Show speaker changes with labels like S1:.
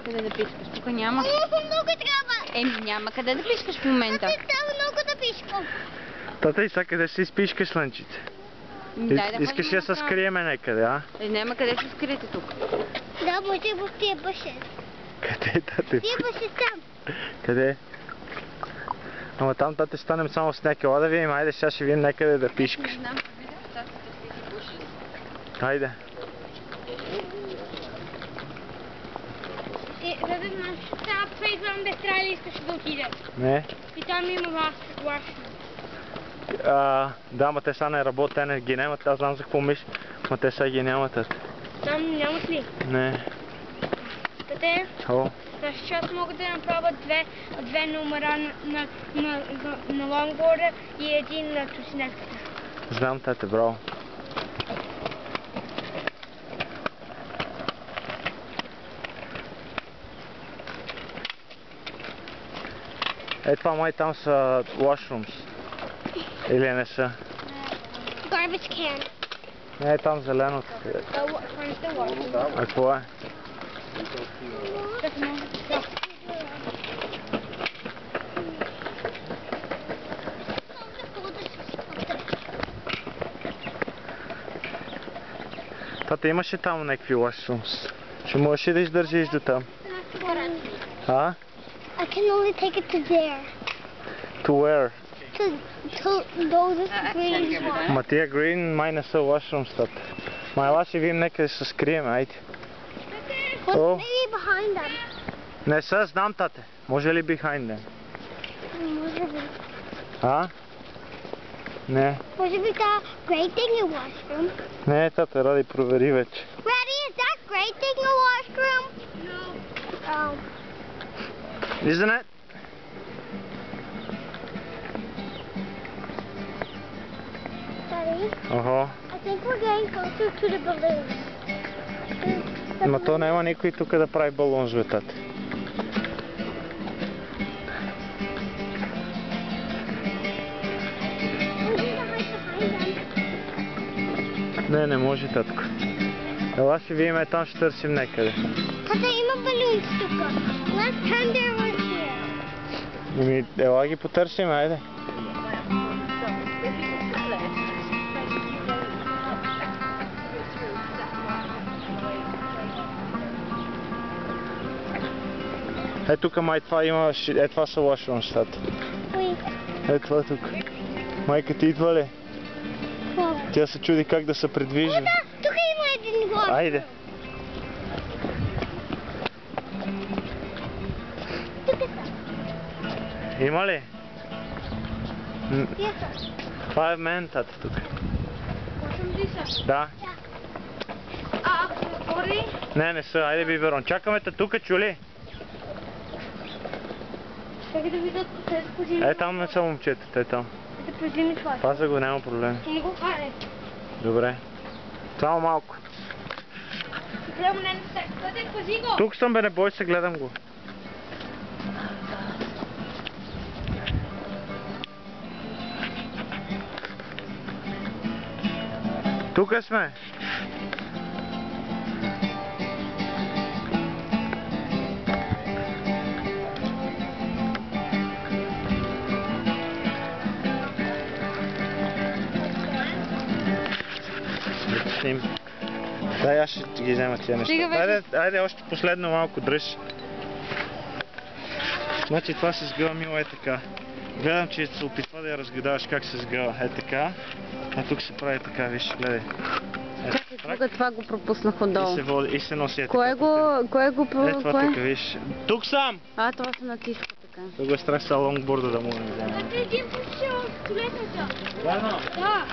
S1: къде да пискаш. Тук няма.
S2: Много трябва.
S1: Няма къде да пискаш в момента.
S2: Аз трябва много да пишкам.
S3: Тата и сега къде си спишкаш, Слънчице? Искаш да се скриеме някъде, а?
S1: Няма къде се скриете тук.
S2: Да, може в тия бъше.
S3: Къде, тате?
S2: Тия бъше там.
S3: Къде? Ама там, тате, станем само с някакви. Ела да видим, айде, сега ще видим някъде да пишкаш.
S1: Не знам, видях тази да пуши.
S3: Айде.
S2: За да знаеш, сега плейграунд без трябва ли искаш да отиде?
S3: Не.
S2: И там има ваш.
S3: Да, ма те сега не работят, те не ги нямат. Аз знам за какво мислиш, ма те сега ги нямат.
S2: Там нямат ли?
S3: Не.
S2: Те,
S3: О.
S2: значи аз мога да направя две номера на лонгборда и един на тросинетката.
S3: Знам, тате, браво. Това май там са washrooms. Или не са?
S2: Garbage can.
S3: Не, там зеленото. А какво е? Тата, имаше там някакви washrooms. Ще можеш ли да издържиш до там? А?
S2: I can only take it to there.
S3: To where?
S2: To those green.
S3: Ма тия green май не са washrooms, тата. Ма ела ще видим някъде се скрием, айде.
S2: What's maybe behind them?
S3: Не са, знам, тате. Може ли behind them?
S2: Може би.
S3: А? Не.
S2: Може би това great thing in washroom.
S3: Не, тате, ради провери вече.
S2: Ready, is that great thing in washroom? No. Oh.
S3: Isn't it?
S2: Daddy,
S3: Охо.
S2: I think we're getting closer to the balloon.
S3: Ма то няма никой тук да прави балон с ветата. Не може, татко. Ела ще видим, там ще търсим някъде.
S2: Тата, има балунци тук. Last time there was here.
S3: Ела ги потърсим, айде. Тук май това има, това са washrooms, тата. Това тук. Майка ти идва ли? Тя се чуди как да се придвижи.
S2: О, да, тук има един washroom.
S3: Айде. Има ли? Това е мен, тата, тук. Да. Не са, айде биберон. Чакаме те тук, чули?
S2: Чакай да видят тези позими.
S3: Там не са момчетата, там.
S2: Тези позими това.
S3: Паза го, няма проблем.
S2: Не го харе.
S3: Добре. Само малко.
S2: Гледам не се. Къде пози го?
S3: Тук съм, бе, не бой се, гледам го. Тук сме. Дай, аз ще ги взема тия неща. Айде още последно малко дръж. Значи това се сгъва, Мила, е така. Гледам, че се опитва да я разгадаваш как се сгъва. Е така. А тук се прави така, виж, гледай.
S1: Чакай, това го пропуснах отдолу.
S3: И се носи е така.
S1: Кое го
S3: това тук, виж. Тук съм!
S1: Това се натиска така.
S3: Тук е страх са лонгборда да мога да взема.
S2: Един пушил столетната.
S3: Да.